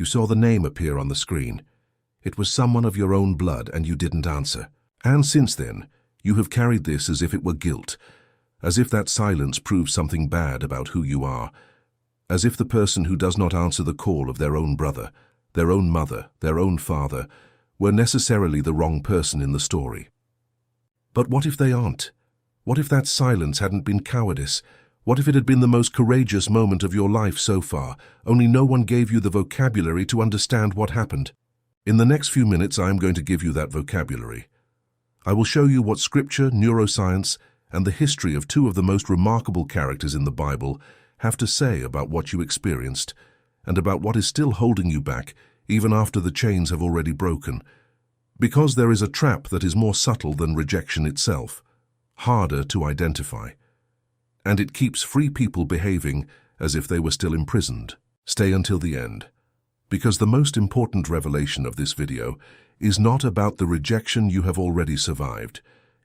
You saw the name appear on the screen. It was someone of your own blood, and you didn't answer. And since then, you have carried this as if it were guilt, as if that silence proves something bad about who you are, as if the person who does not answer the call of their own brother, their own mother, their own father, were necessarily the wrong person in the story. But what if they aren't? What if that silence hadn't been cowardice? What if it had been the most courageous moment of your life so far, only no one gave you the vocabulary to understand what happened? In the next few minutes, I am going to give you that vocabulary. I will show you what scripture, neuroscience, and the history of two of the most remarkable characters in the Bible have to say about what you experienced, and about what is still holding you back even after the chains have already broken. Because there is a trap that is more subtle than rejection itself, harder to identify. And it keeps free people behaving as if they were still imprisoned. Stay until the end, because the most important revelation of this video is not about the rejection you have already survived.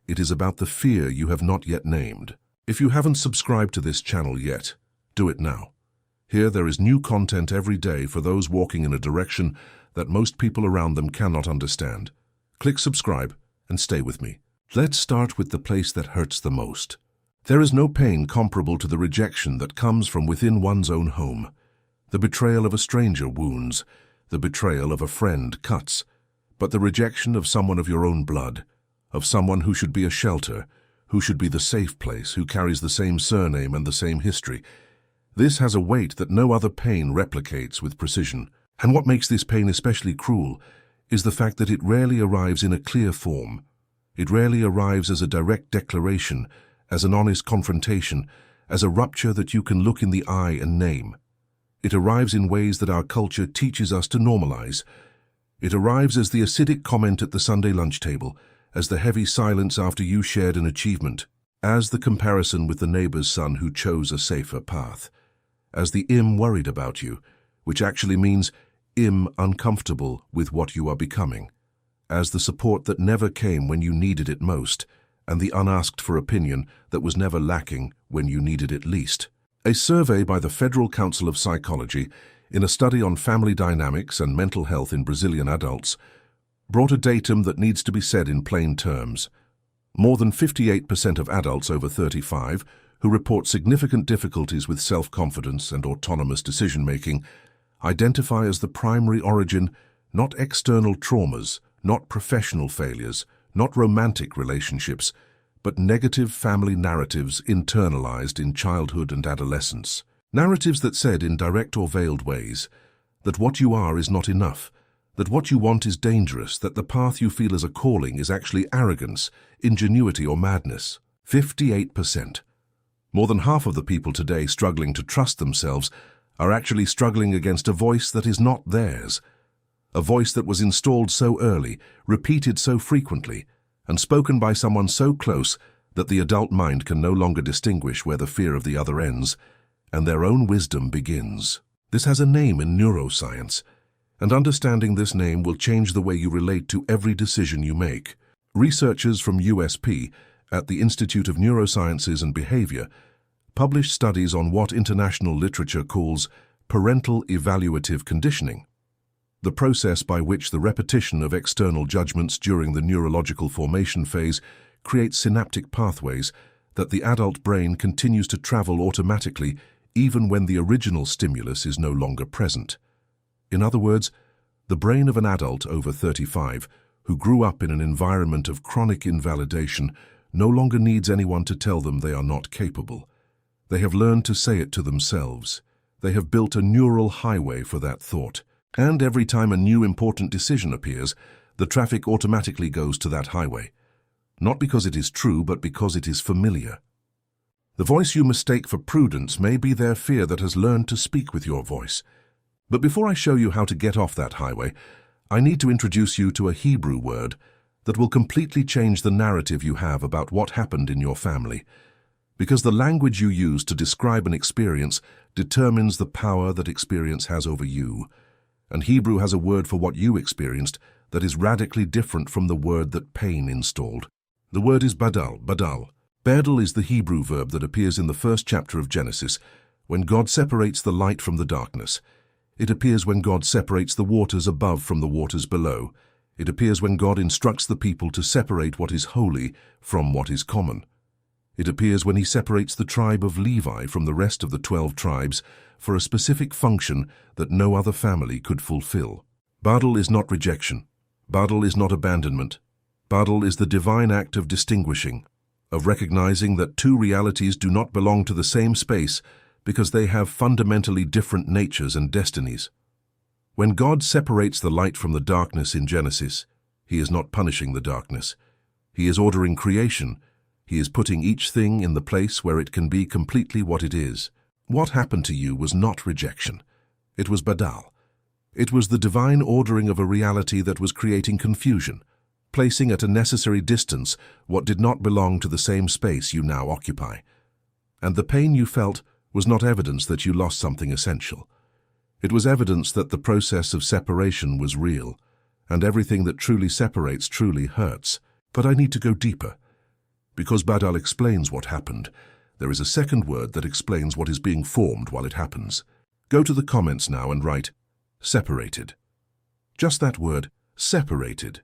It is about the fear you have not yet named. If you haven't subscribed to this channel yet, do it now. Here there is new content every day for those walking in a direction that most people around them cannot understand. Click subscribe and stay with me. Let's start with the place that hurts the most. There is no pain comparable to the rejection that comes from within one's own home. The betrayal of a stranger wounds, the betrayal of a friend cuts, but the rejection of someone of your own blood, of someone who should be a shelter, who should be the safe place, who carries the same surname and the same history, this has a weight that no other pain replicates with precision. And what makes this pain especially cruel is the fact that it rarely arrives in a clear form. It rarely arrives as a direct declaration, as an honest confrontation, as a rupture that you can look in the eye and name. It arrives in ways that our culture teaches us to normalize. It arrives as the acidic comment at the Sunday lunch table, as the heavy silence after you shared an achievement, as the comparison with the neighbor's son who chose a safer path, as the "I'm worried about you," which actually means "I'm uncomfortable with what you are becoming," as the support that never came when you needed it most, and the unasked for opinion that was never lacking when you needed it least. A survey by the Federal Council of Psychology, in a study on family dynamics and mental health in Brazilian adults, brought a datum that needs to be said in plain terms. More than 58% of adults over 35 who report significant difficulties with self-confidence and autonomous decision-making identify as the primary origin not external traumas, not professional failures, not romantic relationships, but negative family narratives internalized in childhood and adolescence. Narratives that said in direct or veiled ways that what you are is not enough, that what you want is dangerous, that the path you feel as a calling is actually arrogance, ingenuity, or madness. 58%. More than half of the people today struggling to trust themselves are actually struggling against a voice that is not theirs. A voice that was installed so early, repeated so frequently, and spoken by someone so close that the adult mind can no longer distinguish where the fear of the other ends and their own wisdom begins. This has a name in neuroscience, and understanding this name will change the way you relate to every decision you make. Researchers from USP at the Institute of Neurosciences and Behavior published studies on what international literature calls parental evaluative conditioning, the process by which the repetition of external judgments during the neurological formation phase creates synaptic pathways that the adult brain continues to travel automatically even when the original stimulus is no longer present. In other words, the brain of an adult over 35 who grew up in an environment of chronic invalidation no longer needs anyone to tell them they are not capable. They have learned to say it to themselves. They have built a neural highway for that thought. And every time a new important decision appears, the traffic automatically goes to that highway. Not because it is true, but because it is familiar. The voice you mistake for prudence may be their fear that has learned to speak with your voice. But before I show you how to get off that highway, I need to introduce you to a Hebrew word that will completely change the narrative you have about what happened in your family. Because the language you use to describe an experience determines the power that experience has over you. And Hebrew has a word for what you experienced that is radically different from the word that pain installed. The word is badal, badal. Badal is the Hebrew verb that appears in the first chapter of Genesis, when God separates the light from the darkness. It appears when God separates the waters above from the waters below. It appears when God instructs the people to separate what is holy from what is common. It appears when he separates the tribe of Levi from the rest of the 12 tribes for a specific function that no other family could fulfill. Badal is not rejection. Badal is not abandonment. Badal is the divine act of distinguishing, of recognizing that two realities do not belong to the same space because they have fundamentally different natures and destinies. When God separates the light from the darkness in Genesis, he is not punishing the darkness. He is ordering creation. He is putting each thing in the place where it can be completely what it is. What happened to you was not rejection. It was Badal. It was the divine ordering of a reality that was creating confusion, placing at a necessary distance what did not belong to the same space you now occupy. And the pain you felt was not evidence that you lost something essential. It was evidence that the process of separation was real, and everything that truly separates truly hurts. But I need to go deeper. Because Badal explains what happened, there is a second word that explains what is being formed while it happens. Go to the comments now and write, separated. Just that word, separated.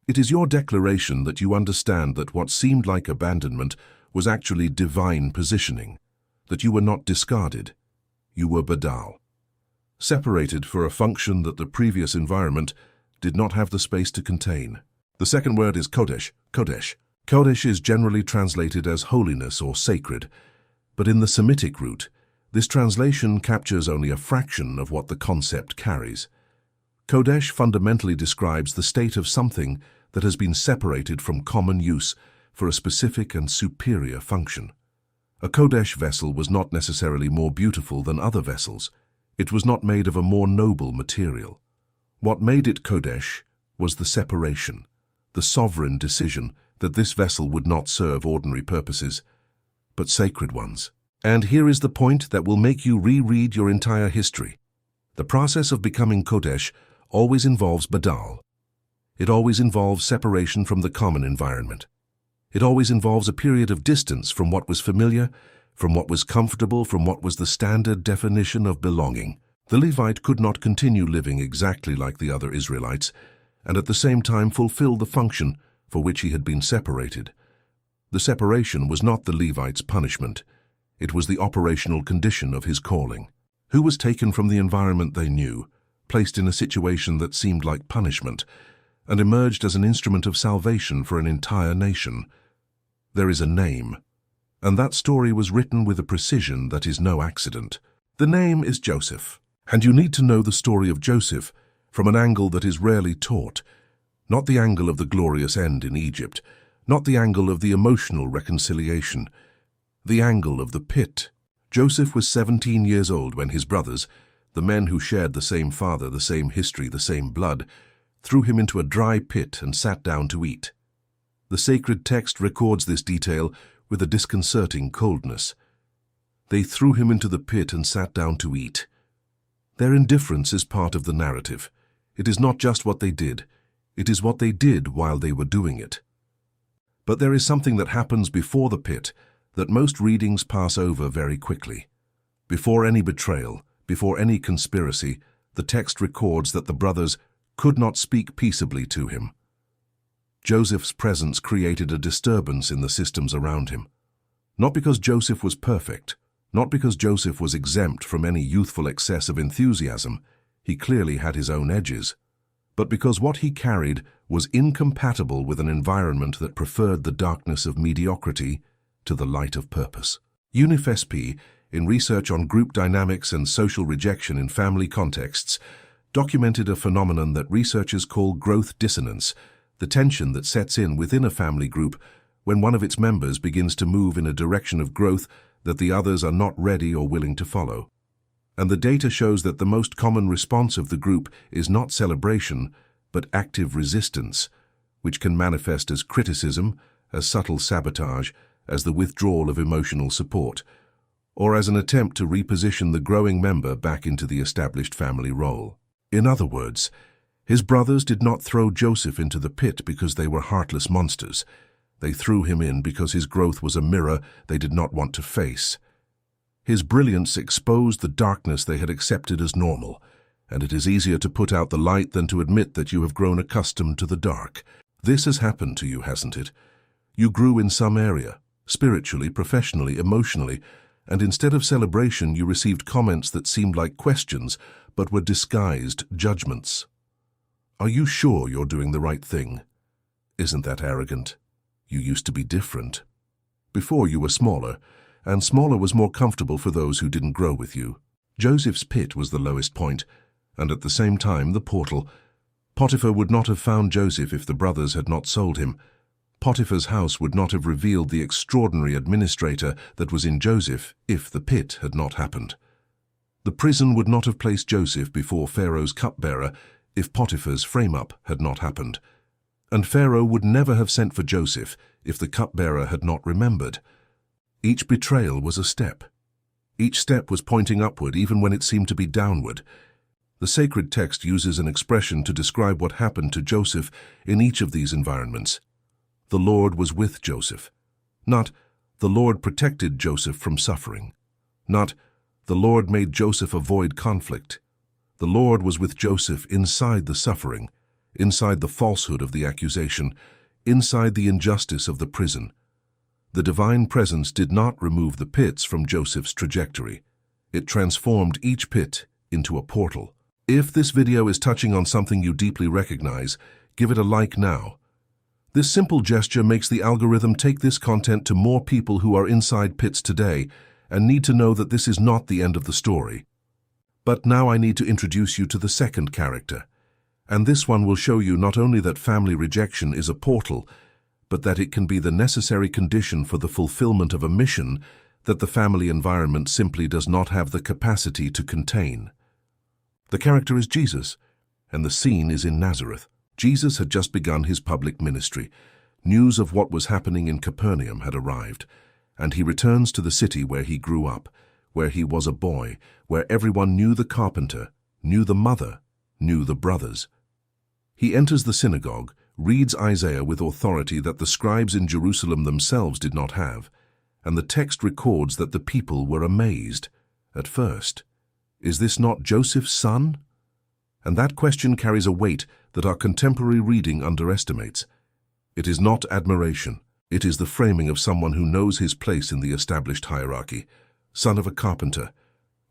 It is your declaration that you understand that what seemed like abandonment was actually divine positioning, that you were not discarded. You were Badal. Separated for a function that the previous environment did not have the space to contain. The second word is Kodesh, Kodesh. Kodesh is generally translated as holiness or sacred, but in the Semitic root, this translation captures only a fraction of what the concept carries. Kodesh fundamentally describes the state of something that has been separated from common use for a specific and superior function. A Kodesh vessel was not necessarily more beautiful than other vessels. It was not made of a more noble material. What made it Kodesh was the separation, the sovereign decision that this vessel would not serve ordinary purposes, but sacred ones. And here is the point that will make you reread your entire history. The process of becoming Kodesh always involves Badal. It always involves separation from the common environment. It always involves a period of distance from what was familiar, from what was comfortable, from what was the standard definition of belonging. The Levite could not continue living exactly like the other Israelites, and at the same time fulfill the function for which he had been separated. The separation was not the Levite's punishment. It was the operational condition of his calling. Who was taken from the environment they knew, placed in a situation that seemed like punishment, and emerged as an instrument of salvation for an entire nation. There is a name, and that story was written with a precision that is no accident. The name is Joseph, and you need to know the story of Joseph from an angle that is rarely taught. Not the angle of the glorious end in Egypt, not the angle of the emotional reconciliation, the angle of the pit. Joseph was 17 years old when his brothers, the men who shared the same father, the same history, the same blood, threw him into a dry pit and sat down to eat. The sacred text records this detail with a disconcerting coldness. They threw him into the pit and sat down to eat. Their indifference is part of the narrative. It is not just what they did. It is what they did while they were doing it. But there is something that happens before the pit that most readings pass over very quickly. Before any betrayal, before any conspiracy, the text records that the brothers could not speak peaceably to him. Joseph's presence created a disturbance in the systems around him. Not because Joseph was perfect, not because Joseph was exempt from any youthful excess of enthusiasm, he clearly had his own edges, but because what he carried was incompatible with an environment that preferred the darkness of mediocrity to the light of purpose. UNIFSP, in research on group dynamics and social rejection in family contexts, documented a phenomenon that researchers call growth dissonance, the tension that sets in within a family group when one of its members begins to move in a direction of growth that the others are not ready or willing to follow. And the data shows that the most common response of the group is not celebration, but active resistance, which can manifest as criticism, as subtle sabotage, as the withdrawal of emotional support, or as an attempt to reposition the growing member back into the established family role. In other words, his brothers did not throw Joseph into the pit because they were heartless monsters. They threw him in because his growth was a mirror they did not want to face. His brilliance exposed the darkness they had accepted as normal. and it is easier to put out the light than to admit that you have grown accustomed to the dark. This has happened to you, hasn't it? You grew in some area, spiritually, professionally, emotionally, and instead of celebration you received comments that seemed like questions but were disguised judgments. Are you sure you're doing the right thing? Isn't that arrogant? You used to be different. Before you were smaller, and smaller was more comfortable for those who didn't grow with you. Joseph's pit was the lowest point, and at the same time the portal. Potiphar would not have found Joseph if the brothers had not sold him. Potiphar's house would not have revealed the extraordinary administrator that was in Joseph if the pit had not happened. The prison would not have placed Joseph before Pharaoh's cupbearer if Potiphar's frame-up had not happened. And Pharaoh would never have sent for Joseph if the cupbearer had not remembered. Each betrayal was a step. Each step was pointing upward even when it seemed to be downward. The sacred text uses an expression to describe what happened to Joseph in each of these environments. The Lord was with Joseph. Not, the Lord protected Joseph from suffering. Not, the Lord made Joseph avoid conflict. The Lord was with Joseph inside the suffering, inside the falsehood of the accusation, inside the injustice of the prison. The divine presence did not remove the pits from Joseph's trajectory. It transformed each pit into a portal. If this video is touching on something you deeply recognize, give it a like now. This simple gesture makes the algorithm take this content to more people who are inside pits today and need to know that this is not the end of the story. But now I need to introduce you to the second character. And this one will show you not only that family rejection is a portal, but that it can be the necessary condition for the fulfillment of a mission that the family environment simply does not have the capacity to contain. The character is Jesus, and the scene is in Nazareth. Jesus had just begun his public ministry. News of what was happening in Capernaum had arrived, and he returns to the city where he grew up, where he was a boy, where everyone knew the carpenter, knew the mother, knew the brothers. He enters the synagogue, reads Isaiah with authority that the scribes in Jerusalem themselves did not have, and the text records that the people were amazed. At first, is this not Joseph's son? And that question carries a weight that our contemporary reading underestimates. It is not admiration. It is the framing of someone who knows his place in the established hierarchy. Son of a carpenter,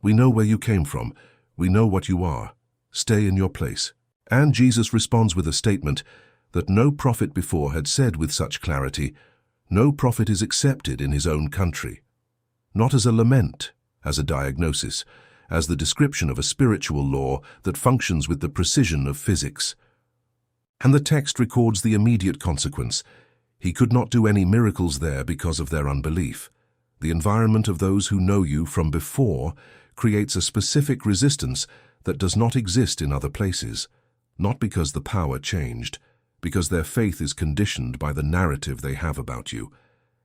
we know where you came from. We know what you are. Stay in your place. And Jesus responds with a statement that no prophet before had said with such clarity. No prophet is accepted in his own country. Not as a lament, as a diagnosis, as the description of a spiritual law that functions with the precision of physics. And the text records the immediate consequence. He could not do any miracles there because of their unbelief. The environment of those who know you from before creates a specific resistance that does not exist in other places, not because the power changed, because their faith is conditioned by the narrative they have about you,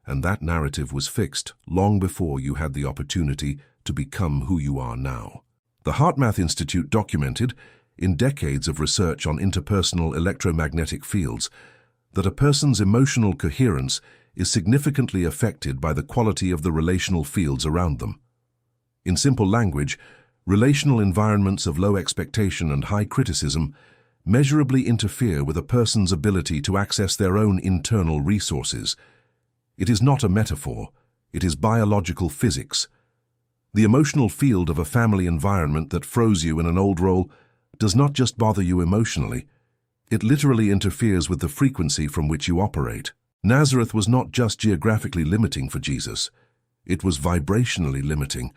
and that narrative was fixed long before you had the opportunity to become who you are now. The HeartMath Institute documented, in decades of research on interpersonal electromagnetic fields, that a person's emotional coherence is significantly affected by the quality of the relational fields around them. In simple language, relational environments of low expectation and high criticism measurably interfere with a person's ability to access their own internal resources. It is not a metaphor, it is biological physics. The emotional field of a family environment that froze you in an old role does not just bother you emotionally, it literally interferes with the frequency from which you operate. Nazareth was not just geographically limiting for Jesus, it was vibrationally limiting,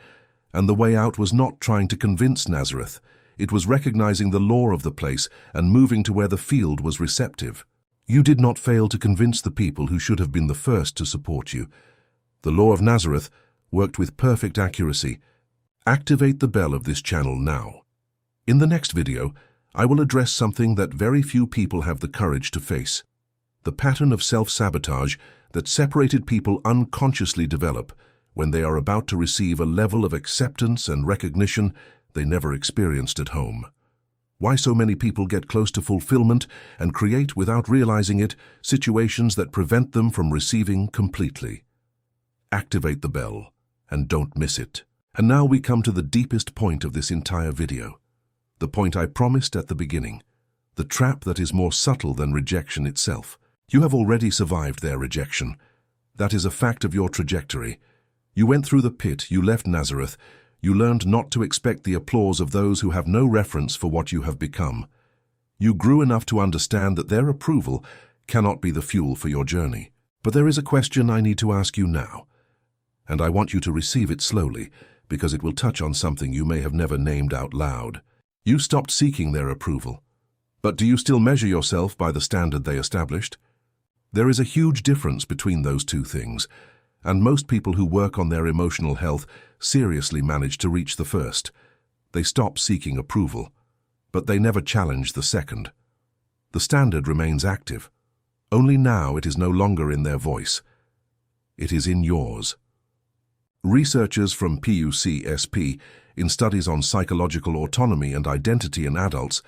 and the way out was not trying to convince Nazareth, it was recognizing the law of the place and moving to where the field was receptive. You did not fail to convince the people who should have been the first to support you. The law of Nazareth worked with perfect accuracy. Activate the bell of this channel now. In the next video, I will address something that very few people have the courage to face. The pattern of self-sabotage that separated people unconsciously develop when they are about to receive a level of acceptance and recognition they never experienced at home. Why so many people get close to fulfillment and create, without realizing it, situations that prevent them from receiving completely. Activate the bell, and don't miss it. And now we come to the deepest point of this entire video. The point I promised at the beginning. The trap that is more subtle than rejection itself. You have already survived their rejection. That is a fact of your trajectory. You went through the pit, you left Nazareth, you learned not to expect the applause of those who have no reference for what you have become. You grew enough to understand that their approval cannot be the fuel for your journey. But there is a question I need to ask you now, and I want you to receive it slowly, because it will touch on something you may have never named out loud. You stopped seeking their approval, but do you still measure yourself by the standard they established? There is a huge difference between those two things, and most people who work on their emotional health seriously manage to reach the first. They stop seeking approval, but they never challenge the second. The standard remains active. Only now it is no longer in their voice. It is in yours. Researchers from PUCSP, in studies on psychological autonomy and identity in adults,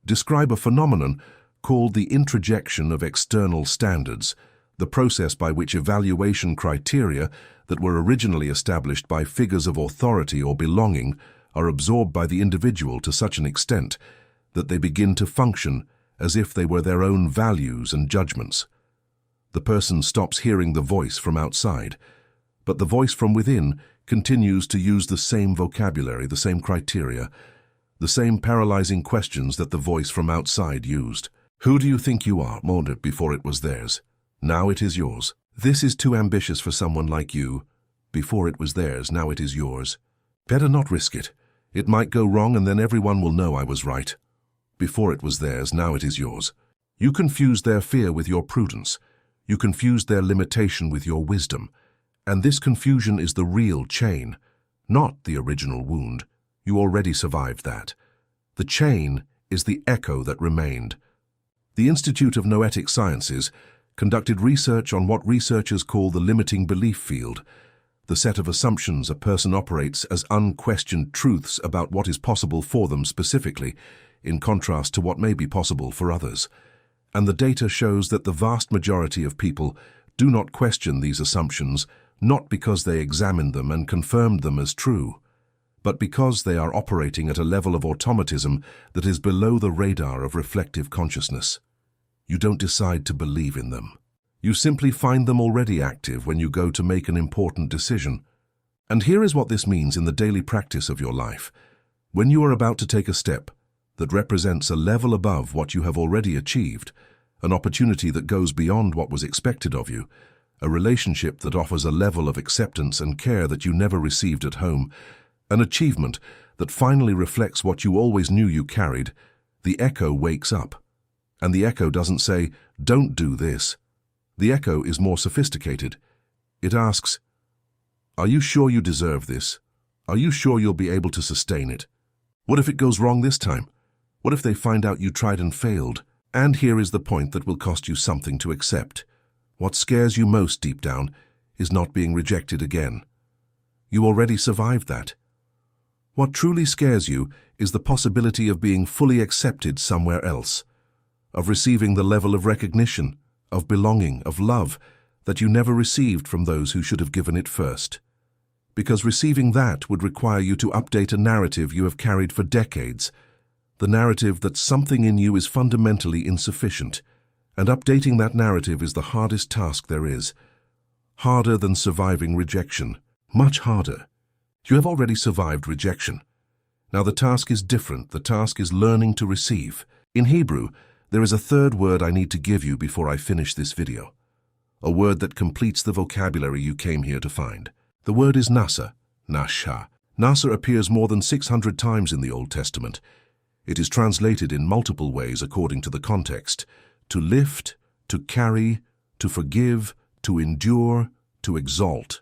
describe a phenomenon called the introjection of external standards, the process by which evaluation criteria that were originally established by figures of authority or belonging are absorbed by the individual to such an extent that they begin to function as if they were their own values and judgments. The person stops hearing the voice from outside, but the voice from within continues to use the same vocabulary, the same criteria, the same paralyzing questions that the voice from outside used. Who do you think you are? Mourned it before it was theirs. Now it is yours. This is too ambitious for someone like you. Before it was theirs, now it is yours. Better not risk it. It might go wrong and then everyone will know I was right. Before it was theirs, now it is yours. You confused their fear with your prudence. You confused their limitation with your wisdom. And this confusion is the real chain, not the original wound. You already survived that. The chain is the echo that remained. The Institute of Noetic Sciences conducted research on what researchers call the limiting belief field, the set of assumptions a person operates as unquestioned truths about what is possible for them specifically, in contrast to what may be possible for others. And the data shows that the vast majority of people do not question these assumptions, not because they examined them and confirmed them as true, but because they are operating at a level of automatism that is below the radar of reflective consciousness. You don't decide to believe in them. You simply find them already active when you go to make an important decision. And here is what this means in the daily practice of your life. When you are about to take a step that represents a level above what you have already achieved, an opportunity that goes beyond what was expected of you, a relationship that offers a level of acceptance and care that you never received at home, an achievement that finally reflects what you always knew you carried, the echo wakes up. And the echo doesn't say, "Don't do this." The echo is more sophisticated. It asks, "Are you sure you deserve this? Are you sure you'll be able to sustain it? What if it goes wrong this time? What if they find out you tried and failed?" And here is the point that will cost you something to accept. What scares you most deep down is not being rejected again. You already survived that. What truly scares you is the possibility of being fully accepted somewhere else, of receiving the level of recognition, of belonging, of love that you never received from those who should have given it first. Because receiving that would require you to update a narrative you have carried for decades, the narrative that something in you is fundamentally insufficient, and updating that narrative is the hardest task there is. Harder than surviving rejection. Much harder. You have already survived rejection. Now the task is different. The task is learning to receive. In Hebrew, there is a third word I need to give you before I finish this video. A word that completes the vocabulary you came here to find. The word is nasa, nasha. Nasa appears more than 600 times in the Old Testament. It is translated in multiple ways according to the context: to lift, to carry, to forgive, to endure, to exalt.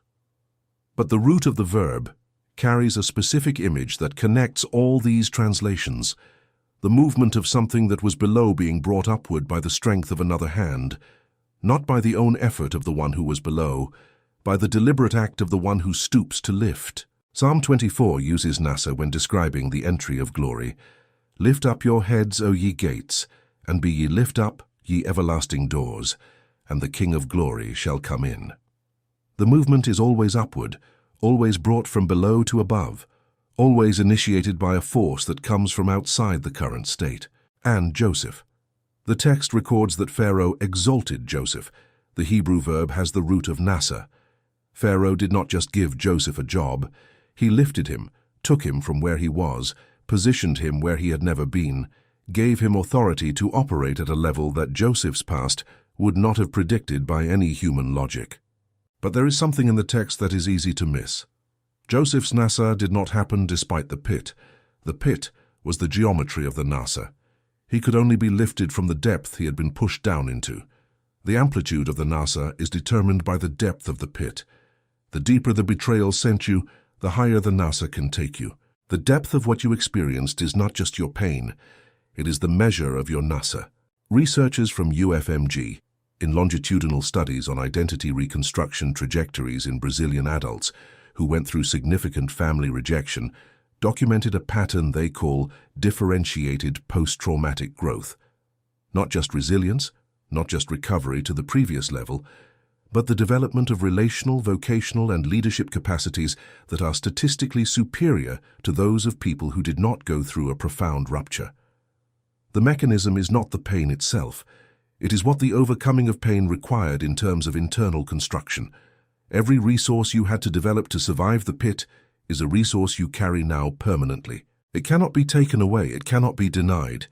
But the root of the verb carries a specific image that connects all these translations: the movement of something that was below being brought upward by the strength of another hand, not by the own effort of the one who was below, by the deliberate act of the one who stoops to lift. Psalm 24 uses nasa when describing the entry of glory. "Lift up your heads, O ye gates, and be ye lift up, ye everlasting doors, and the King of glory shall come in." The movement is always upward, always brought from below to above, always initiated by a force that comes from outside the current state. And Joseph. The text records that Pharaoh exalted Joseph. The Hebrew verb has the root of nasa. Pharaoh did not just give Joseph a job. He lifted him, took him from where he was, positioned him where he had never been, gave him authority to operate at a level that Joseph's past would not have predicted by any human logic. But there is something in the text that is easy to miss. Joseph's nasa did not happen despite the pit. The pit was the geometry of the nasa. He could only be lifted from the depth he had been pushed down into. The amplitude of the nasa is determined by the depth of the pit. The deeper the betrayal sent you, the higher the nasa can take you. The depth of what you experienced is not just your pain, it is the measure of your nasa. Researchers from UFMG, in longitudinal studies on identity reconstruction trajectories in Brazilian adults who went through significant family rejection, documented a pattern they call differentiated post-traumatic growth. Not just resilience, not just recovery to the previous level, but the development of relational, vocational, and leadership capacities that are statistically superior to those of people who did not go through a profound rupture. The mechanism is not the pain itself. It is what the overcoming of pain required in terms of internal construction. Every resource you had to develop to survive the pit is a resource you carry now permanently. It cannot be taken away, it cannot be denied,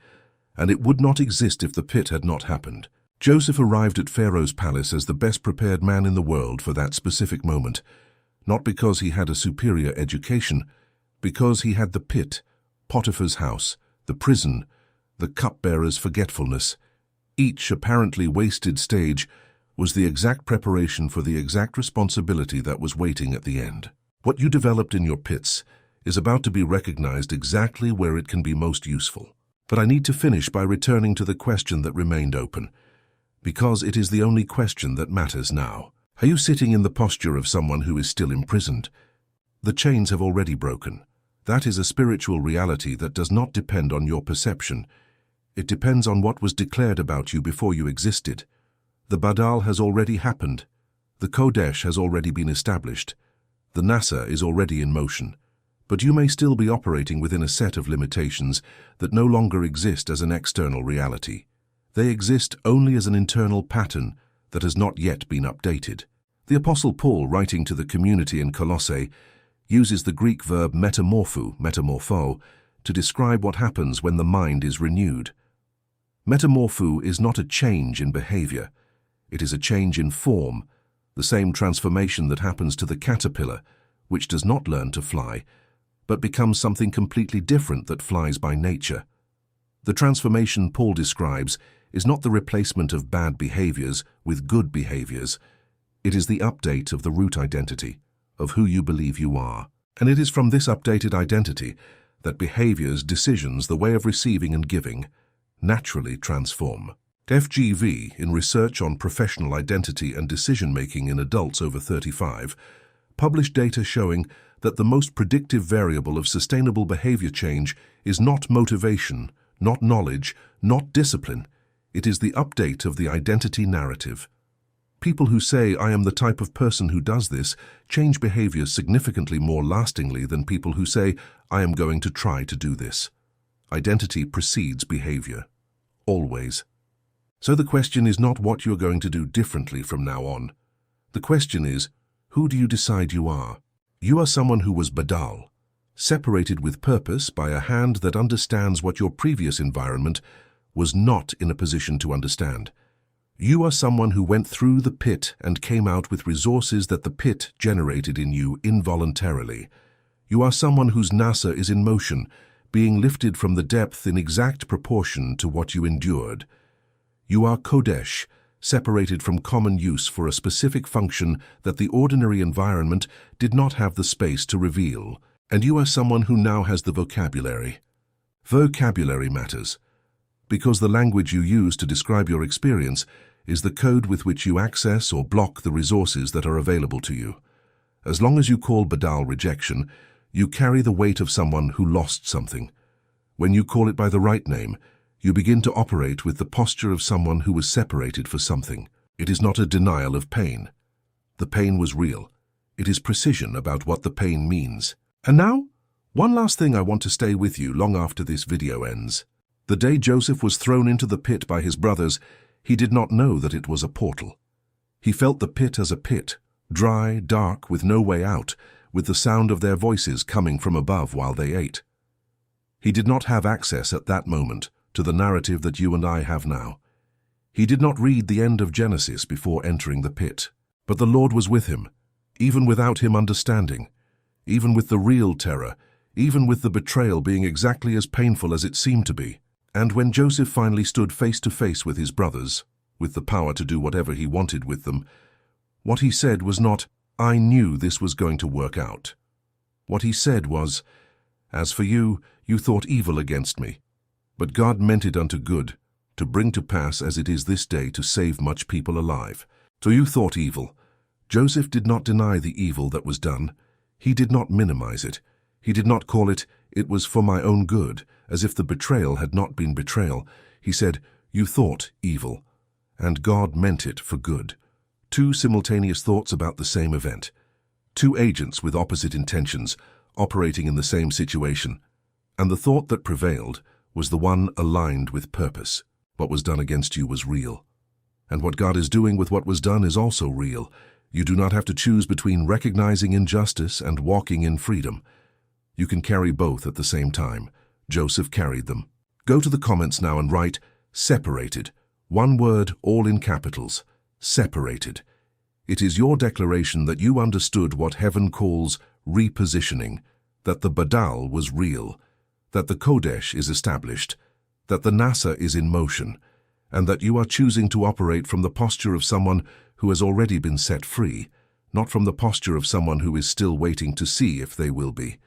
and it would not exist if the pit had not happened. Joseph arrived at Pharaoh's palace as the best prepared man in the world for that specific moment, not because he had a superior education, because he had the pit, Potiphar's house, the prison, the cupbearer's forgetfulness. Each apparently wasted stage was the exact preparation for the exact responsibility that was waiting at the end. What you developed in your pits is about to be recognized exactly where it can be most useful. But I need to finish by returning to the question that remained open, because it is the only question that matters now. Are you sitting in the posture of someone who is still imprisoned? The chains have already broken. That is a spiritual reality that does not depend on your perception. It depends on what was declared about you before you existed. The Badal has already happened. The Kodesh has already been established. The nasa is already in motion. But you may still be operating within a set of limitations that no longer exist as an external reality. They exist only as an internal pattern that has not yet been updated. The Apostle Paul, writing to the community in Colossae, uses the Greek verb metamorpho, to describe what happens when the mind is renewed. Metamorpho is not a change in behavior. It is a change in form, the same transformation that happens to the caterpillar, which does not learn to fly, but becomes something completely different that flies by nature. The transformation Paul describes is not the replacement of bad behaviors with good behaviors. It is the update of the root identity, of who you believe you are. And it is from this updated identity that behaviors, decisions, the way of receiving and giving, naturally transform. FGV, in research on professional identity and decision-making in adults over 35, published data showing that the most predictive variable of sustainable behavior change is not motivation, not knowledge, not discipline. It is the update of the identity narrative. People who say, "I am the type of person who does this," change behavior significantly more lastingly than people who say, "I am going to try to do this." Identity precedes behavior. Always. So the question is not what you are going to do differently from now on. The question is, who do you decide you are? You are someone who was Badal, separated with purpose by a hand that understands what your previous environment was not in a position to understand. You are someone who went through the pit and came out with resources that the pit generated in you involuntarily. You are someone whose nasa is in motion, being lifted from the depth in exact proportion to what you endured. You are Kodesh, separated from common use for a specific function that the ordinary environment did not have the space to reveal. And you are someone who now has the vocabulary. Vocabulary matters, because the language you use to describe your experience is the code with which you access or block the resources that are available to you. As long as you call Badal rejection, you carry the weight of someone who lost something. When you call it by the right name, you begin to operate with the posture of someone who was separated for something. It is not a denial of pain. The pain was real. It is precision about what the pain means. And now, One last thing I want to stay with you long after this video ends. The day Joseph was thrown into the pit by his brothers, he did not know that it was a portal. He felt the pit as a pit, dry, dark, with no way out, with the sound of their voices coming from above while they ate. He did not have access at that moment to the narrative that you and I have now. He did not read the end of Genesis before entering the pit. But the Lord was with him, even without him understanding, even with the real terror, even with the betrayal being exactly as painful as it seemed to be. And when Joseph finally stood face to face with his brothers, with the power to do whatever he wanted with them, what he said was not, "I knew this was going to work out." What he said was, "As for you, you thought evil against me, but God meant it unto good, to bring to pass as it is this day to save much people alive. So you thought evil." Joseph did not deny the evil that was done. He did not minimize it. He did not call it, "It was for my own good," as if the betrayal had not been betrayal. He said, "You thought evil, and God meant it for good." Two simultaneous thoughts about the same event. Two agents with opposite intentions, operating in the same situation. And the thought that prevailed was the one aligned with purpose. What was done against you was real. And what God is doing with what was done is also real. You do not have to choose between recognizing injustice and walking in freedom. You can carry both at the same time. Joseph carried them. Go to the comments now and write, "Separated." One word, all in capitals. Separated. It is your declaration that you understood what heaven calls repositioning, that the Badal was real, that the Kodesh is established, that the NASA is in motion, and that you are choosing to operate from the posture of someone who has already been set free, not from the posture of someone who is still waiting to see if they will be.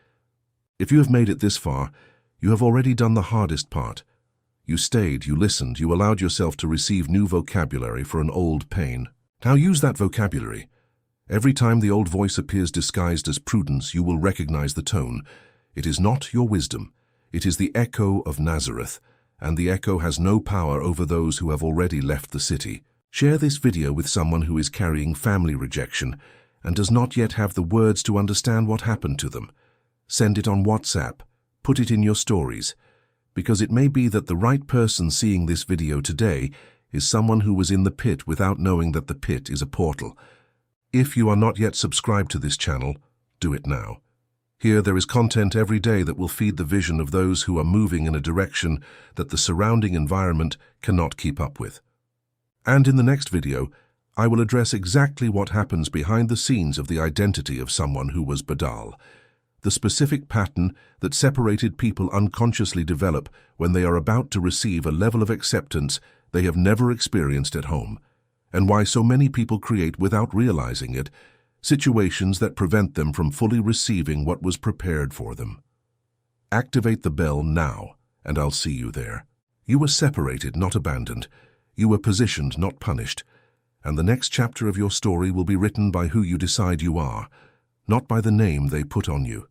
If you have made it this far, you have already done the hardest part. You stayed, you listened, you allowed yourself to receive new vocabulary for an old pain. Now use that vocabulary. Every time the old voice appears disguised as prudence, you will recognize the tone. It is not your wisdom. It is the echo of Nazareth, and the echo has no power over those who have already left the city. Share this video with someone who is carrying family rejection and does not yet have the words to understand what happened to them. Send it on WhatsApp. Put it in your stories. Because it may be that the right person seeing this video today is someone who was in the pit without knowing that the pit is a portal. If you are not yet subscribed to this channel, do it now. Here there is content every day that will feed the vision of those who are moving in a direction that the surrounding environment cannot keep up with. And in the next video, I will address exactly what happens behind the scenes of the identity of someone who was Badal, the specific pattern that separated people unconsciously develop when they are about to receive a level of acceptance they have never experienced at home, and why so many people create, without realizing it, situations that prevent them from fully receiving what was prepared for them. Activate the bell now, and I'll see you there. You were separated, not abandoned. You were positioned, not punished. And the next chapter of your story will be written by who you decide you are, not by the name they put on you.